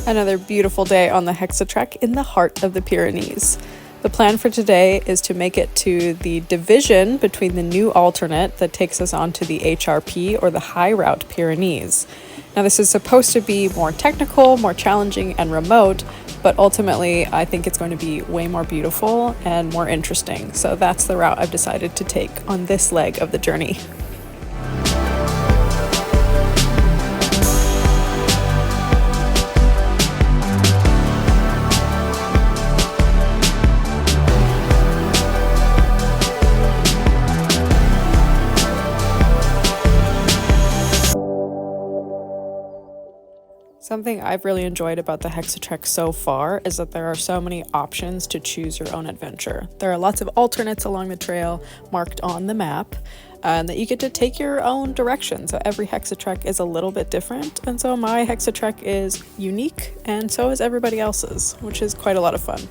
Another beautiful day on the Hexatrek in the heart of the Pyrenees. The plan for today is to make it to the division between the new alternate that takes us onto the HRP, or the High Route Pyrenees. Now, this is supposed to be more technical, more challenging, and remote, but ultimately I think it's going to be way more beautiful and more interesting. So that's the route I've decided to take on this leg of the journey. Something I've really enjoyed about the Hexatrek so far is that there are so many options to choose your own adventure. There are lots of alternates along the trail marked on the map, and that you get to take your own direction. So every Hexatrek is a little bit different, and so my Hexatrek is unique, and so is everybody else's, which is quite a lot of fun.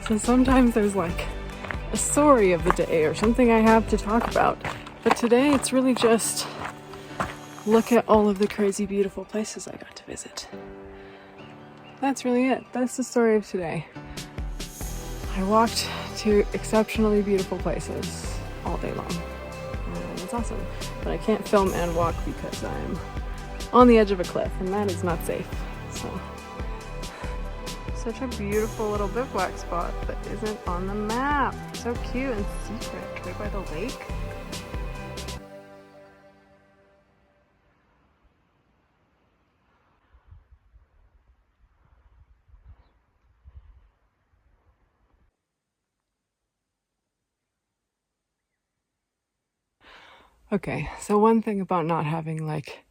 So sometimes there's like a story of the day or something I have to talk about. But today it's really just look at all of the crazy beautiful places I got to visit. That's really it. That's the story of today. I walked to exceptionally beautiful places all day long. And it's awesome. But I can't film and walk because I'm on the edge of a cliff, and that is not safe. So such a beautiful little bivouac spot that isn't on the map. So cute and secret, right by the lake. Okay, so one thing about not having like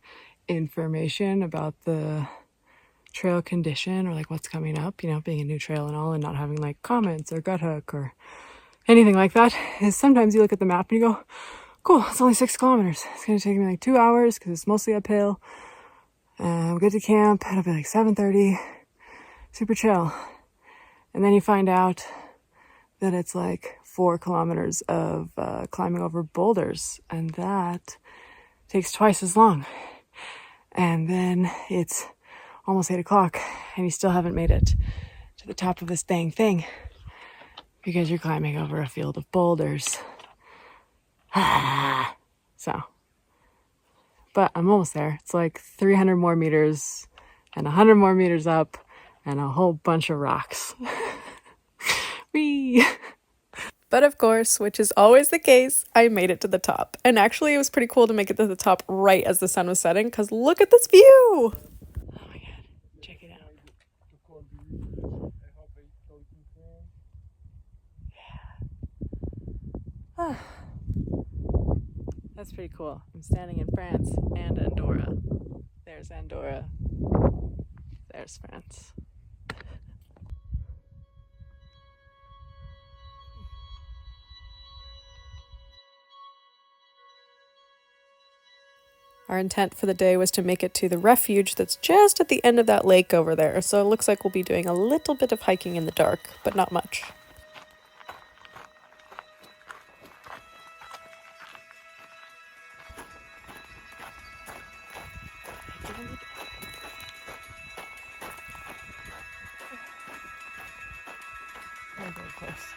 information about the trail condition or like what's coming up, you know, being a new trail and all, and not having like comments or gut hook or anything like that, is sometimes you look at the map and you go, cool, it's only 6 kilometers. It's going to take me like 2 hours because it's mostly uphill. We'll get to camp, it'll be like 7:30, super chill. And then you find out that it's like 4 kilometers of climbing over boulders, and that takes twice as long. And then it's almost 8 o'clock and you still haven't made it to the top of this dang thing because you're climbing over a field of boulders. So, but I'm almost there. It's like 300 more meters and 100 more meters up and a whole bunch of rocks. Whee! But of course, which is always the case, I made it to the top. And actually it was pretty cool to make it to the top right as the sun was setting, because look at this view! That's pretty cool. I'm standing in France and Andorra. There's Andorra. There's France. Our intent for the day was to make it to the refuge that's just at the end of that lake over there. So it looks like we'll be doing a little bit of hiking in the dark, but not much. Very close.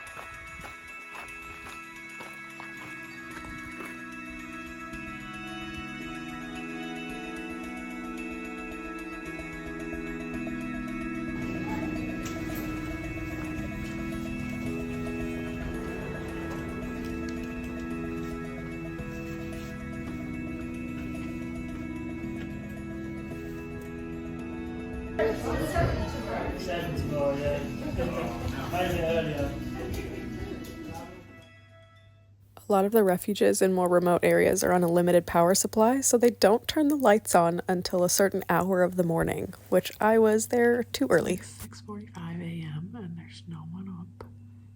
A lot of the refuges in more remote areas are on a limited power supply, so they don't turn the lights on until a certain hour of the morning, which I was there too early. It's 6:45 a.m. and there's no one up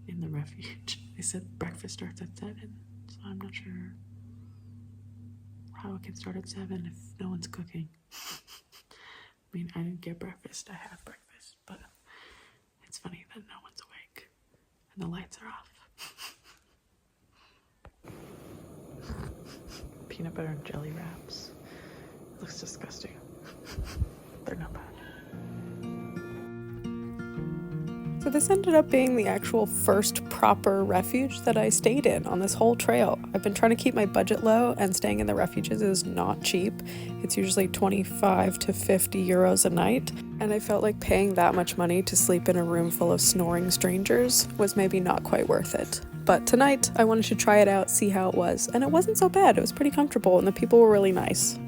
in the refuge. They said breakfast starts at 7, so I'm not sure how it can start at 7 if no one's cooking. I mean, I didn't get breakfast, I had breakfast, but it's funny that no one's awake and the lights are off. Peanut butter and jelly wraps. It looks disgusting. They're not bad. So this ended up being the actual first proper refuge that I stayed in on this whole trail. I've been trying to keep my budget low, and staying in the refuges is not cheap. It's usually 25 to 50 euros a night, and I felt like paying that much money to sleep in a room full of snoring strangers was maybe not quite worth it. But tonight, I wanted to try it out, see how it was, and it wasn't so bad. It was pretty comfortable, and the people were really nice.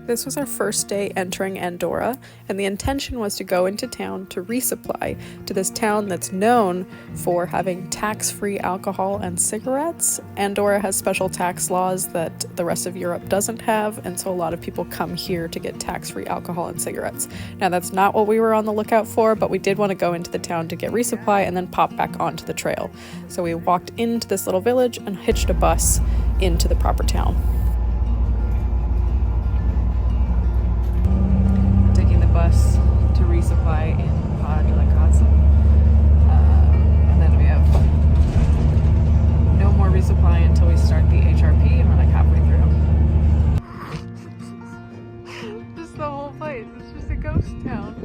This was our first day entering Andorra, and the intention was to go into town to resupply to this town that's known for having tax-free alcohol and cigarettes. Andorra has special tax laws that the rest of Europe doesn't have, and so a lot of people come here to get tax-free alcohol and cigarettes. Now, that's not what we were on the lookout for, but we did want to go into the town to get resupply and then pop back onto the trail. So we walked into this little village and hitched a bus into the proper town. Bus to resupply in and then we have no more resupply until we start the HRP, and we're like halfway through. Just the whole place, it's just a ghost town.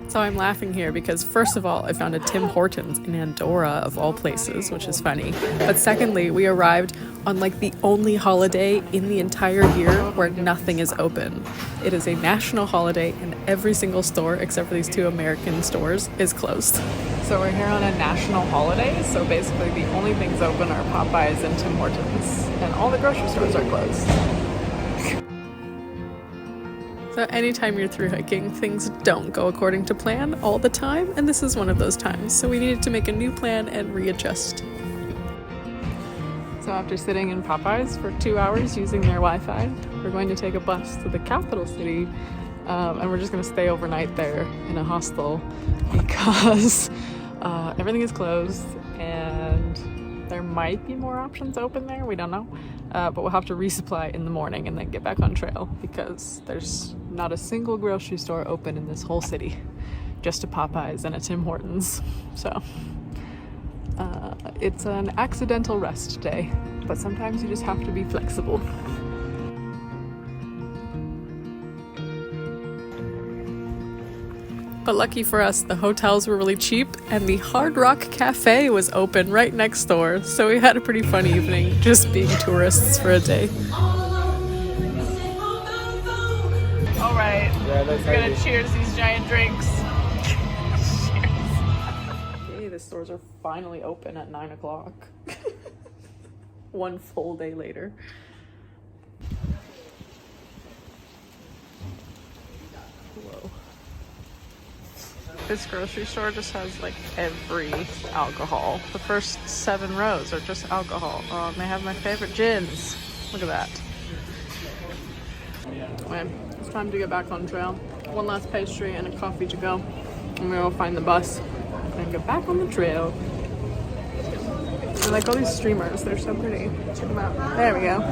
So I'm laughing here because first of all, I found a Tim Hortons in Andorra of all places, which is funny. But secondly, we arrived on like the only holiday in the entire year where nothing is open. It is a national holiday and every single store except for these 2 American stores is closed. So we're here on a national holiday, so basically the only things open are Popeyes and Tim Hortons, and all the grocery stores are closed. So anytime you're through hiking, things don't go according to plan all the time, and this is one of those times. So we needed to make a new plan and readjust. So after sitting in Popeyes for 2 hours using their Wi-Fi, we're going to take a bus to the capital city, and we're just going to stay overnight there in a hostel because everything is closed and there might be more options open there, we don't know. But we'll have to resupply in the morning and then get back on trail because there's not a single grocery store open in this whole city, just a Popeyes and a Tim Hortons. So it's an accidental rest day, but sometimes you just have to be flexible. But lucky for us, the hotels were really cheap and the Hard Rock Cafe was open right next door. So we had a pretty fun evening just being tourists for a day. All right, we're gonna cheers these giant drinks. Cheers. Okay, the stores are finally open at 9 o'clock. One full day later. Whoa. This grocery store just has like every alcohol. The first 7 rows are just alcohol. And they have my favorite gins. Look at that. Okay, it's time to get back on trail. One last pastry and a coffee to go. And we'll find the bus and get back on the trail. I like all these streamers. They're so pretty. Check them out. There we go.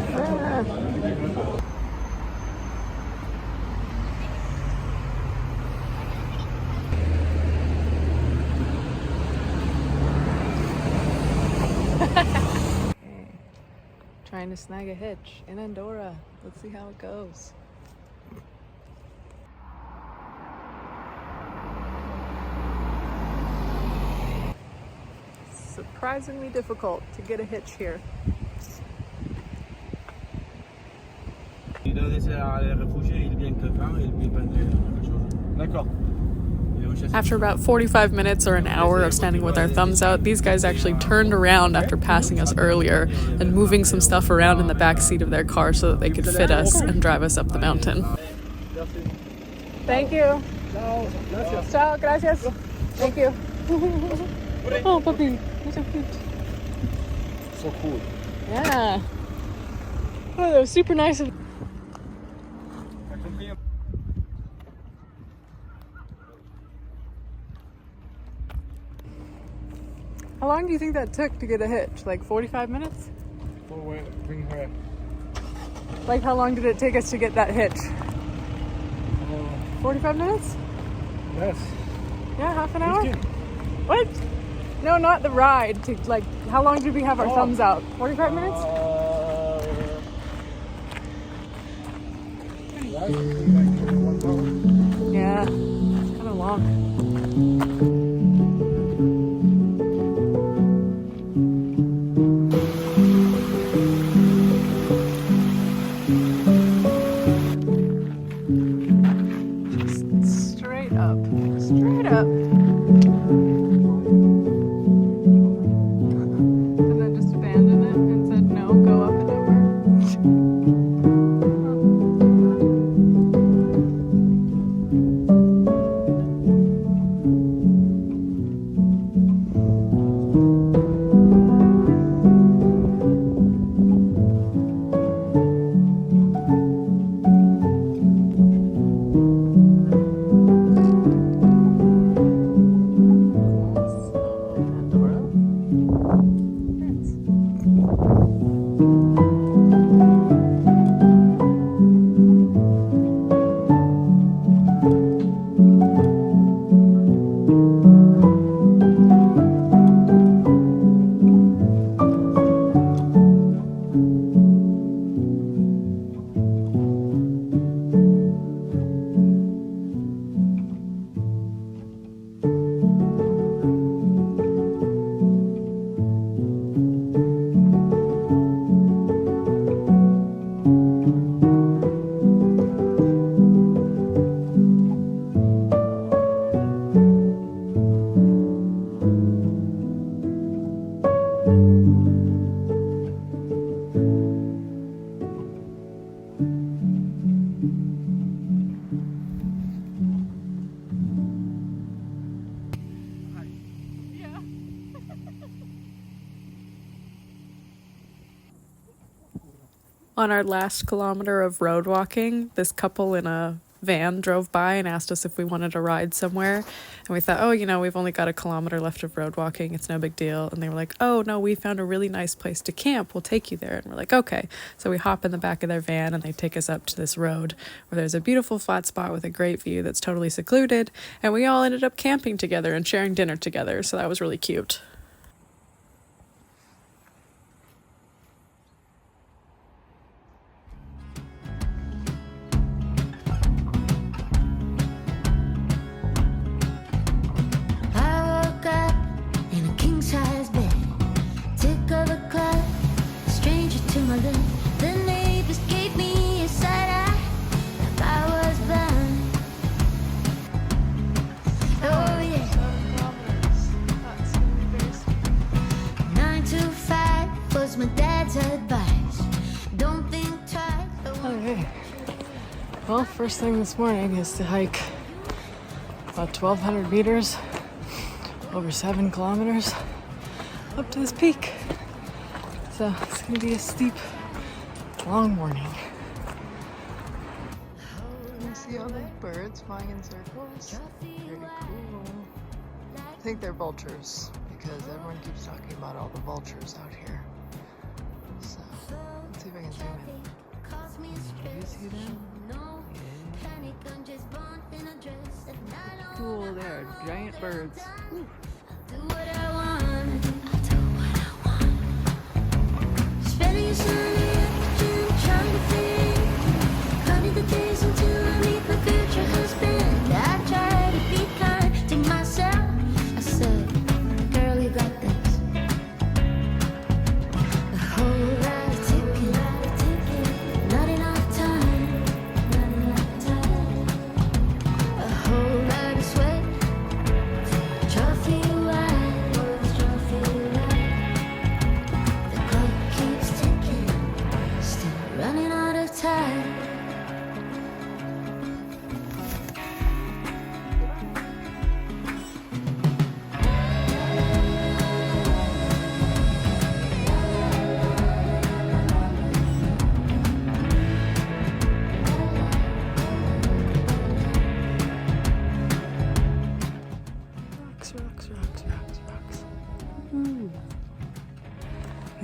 Trying to snag a hitch in Andorra. Let's see how it goes. Surprisingly difficult to get a hitch here. After about 45 minutes or an hour of standing with our thumbs out, these guys actually turned around after passing us earlier and moving some stuff around in the back seat of their car so that they could fit us and drive us up the mountain. Thank you. Ciao, gracias. Thank you. Oh, puppy, you're so cute. So cool. Yeah. Oh, that was super nice of. How long do you think that took to get a hitch? Like 45 minutes? Bring her. Like how long did it take us to get that hitch? 45 minutes? Yes. Yeah, half an hour? 15. What? No, not the ride. To, like, how long did we have our thumbs out? 45 minutes? Yeah, it's kind of long. Just straight up. Straight up. And then just abandoned it and said no, go up and over. Andorra. On our last kilometer of road walking, this couple in a van drove by and asked us if we wanted to ride somewhere. And we thought, oh, you know, we've only got a kilometer left of road walking. It's no big deal. And they were like, oh, no, we found a really nice place to camp. We'll take you there. And we're like, okay. So we hop in the back of their van and they take us up to this road where there's a beautiful flat spot with a great view that's totally secluded. And we all ended up camping together and sharing dinner together. So that was really cute. Okay. Well, first thing this morning is to hike about 1,200 meters, over 7 kilometers, up to this peak. So it's gonna be a steep, long morning. You see all those birds flying in circles? Pretty cool. I think they're vultures because everyone keeps talking about all the vultures out here. So let's see if I can zoom in. Do you see them? Yeah. Cool, they're giant birds. Ooh.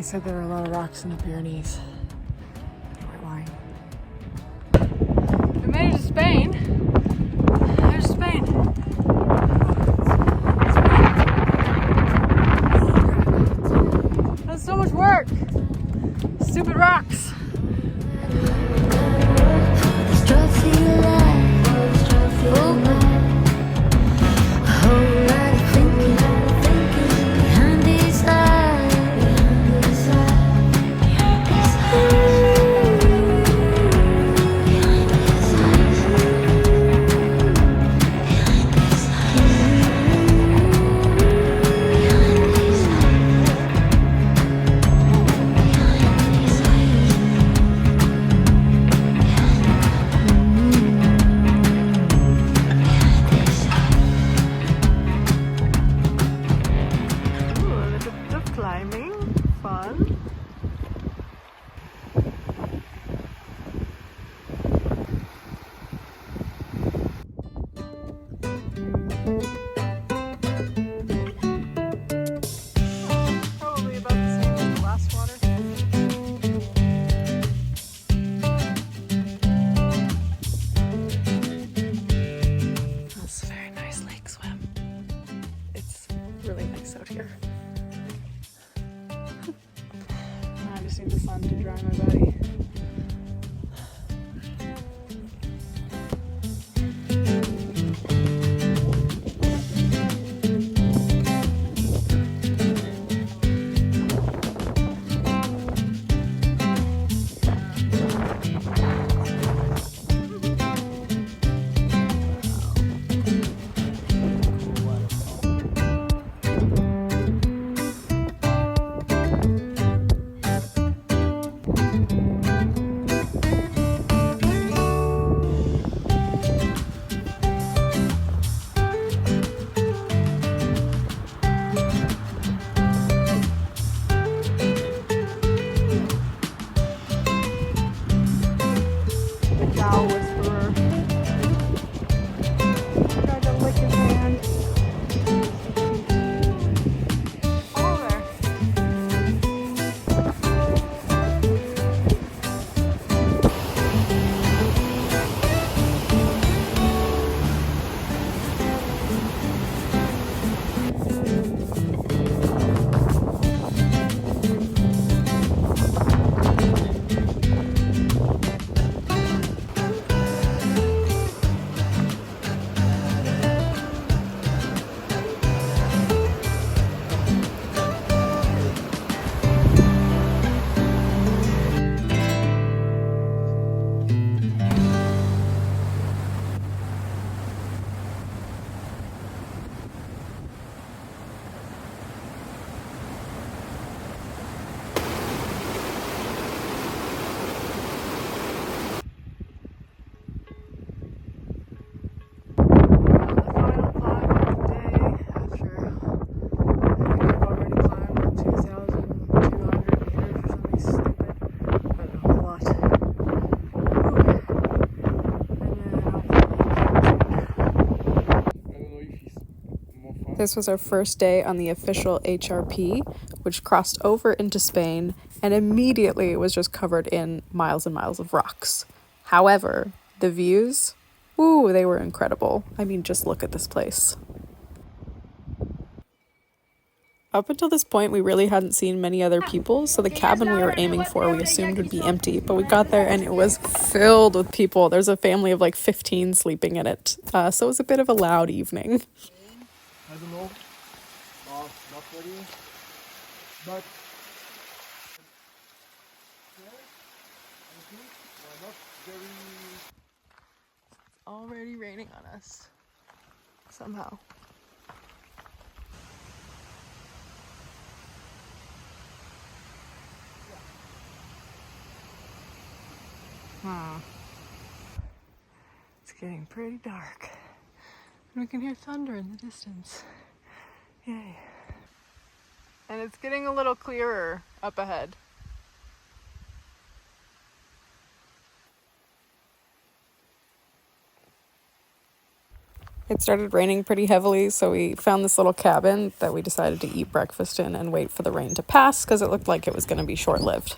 They said there were a lot of rocks in the Pyrenees. They weren't lying. We made it to Spain. There's Spain. That's so much work. Stupid rocks. This was our first day on the official HRP, which crossed over into Spain, and immediately it was just covered in miles and miles of rocks. However, the views, ooh, they were incredible. I mean, just look at this place. Up until this point, we really hadn't seen many other people, so the cabin we were aiming for we assumed would be empty, but we got there and it was filled with people. There's a family of like 15 sleeping in it, so it was a bit of a loud evening. I don't know. Not really. But I think not very. It's already raining on us. Somehow. It's getting pretty dark. And we can hear thunder in the distance. Yay. And it's getting a little clearer up ahead. It started raining pretty heavily, so we found this little cabin that we decided to eat breakfast in and wait for the rain to pass because it looked like it was going to be short-lived.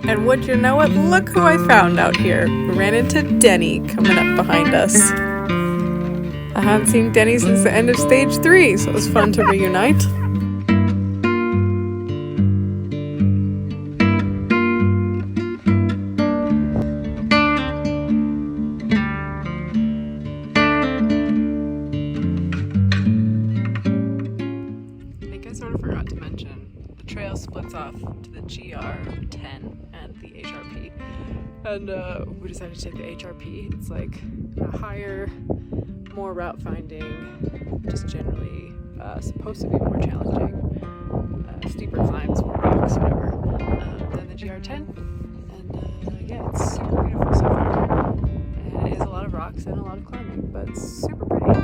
And would you know it, look who I found out here. We ran into Denny coming up behind us. I hadn't seen Denny since the end of stage 3, so it was fun to reunite. I think I sort of forgot to mention, the trail splits off to the GR10 and the HRP. And we decided to take the HRP. It's like a higher, more route finding, just generally supposed to be more challenging, steeper climbs, more rocks, whatever, than the GR10. And yeah, it's super beautiful so far. And it is a lot of rocks and a lot of climbing, but it's super pretty.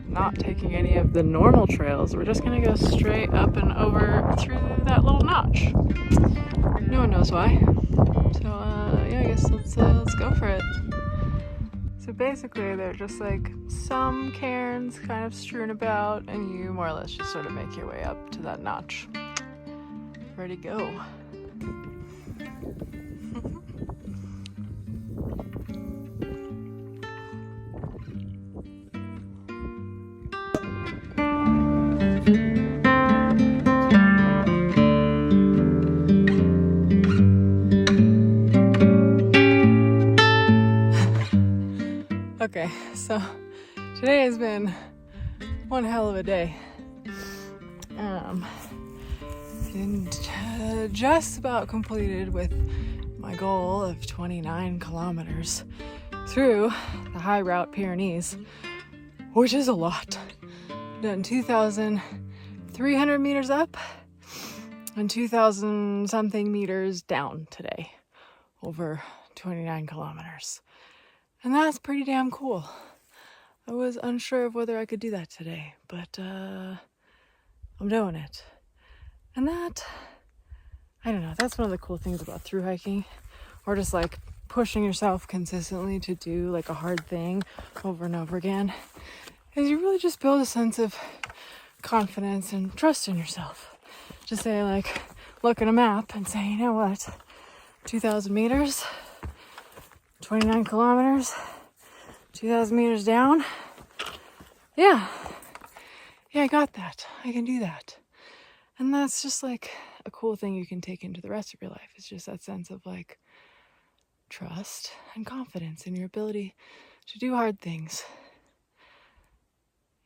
Not taking any of the normal trails. We're just gonna go straight up and over through that little notch. No one knows why. So yeah, I guess let's go for it. So basically they're just like some cairns kind of strewn about, and you more or less just sort of make your way up to that notch. Ready to go. Okay, so today has been one hell of a day. And just about completed with my goal of 29 kilometers through the High Route Pyrenees, which is a lot. Done 2,300 meters up and 2,000 something meters down today, over 29 kilometers. And that's pretty damn cool. I was unsure of whether I could do that today, but I'm doing it. And that, I don't know, that's one of the cool things about thru hiking, or just like pushing yourself consistently to do like a hard thing over and over again, is you really just build a sense of confidence and trust in yourself. Just say, like, look at a map and say, you know what, 2,000 meters, 29 kilometers, 2,000 meters down. Yeah, I got that. I can do that. And that's just like a cool thing you can take into the rest of your life. It's just that sense of like trust and confidence in your ability to do hard things,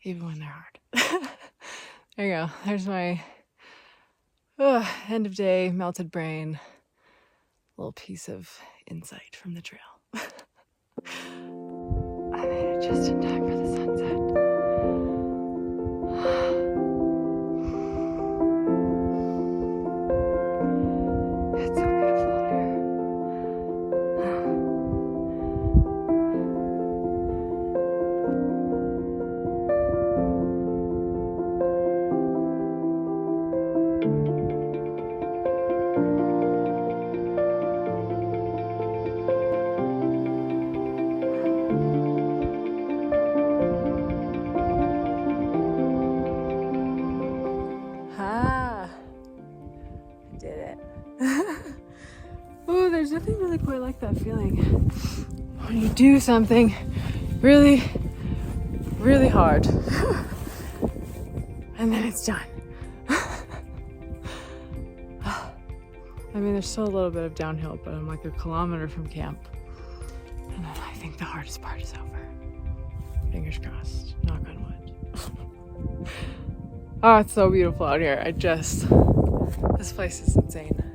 even when they're hard. There you go. There's my end of day, melted brain, little piece of insight from the trail. I made it just in time for the sunset. It's so beautiful out here. Ah, I did it. Oh, there's nothing really quite like that feeling when you do something really, really hard and then it's done. I mean, there's still a little bit of downhill, but I'm like a kilometer from camp. And then I think the hardest part is over. Fingers crossed, knock on wood. Oh, it's so beautiful out here. This place is insane.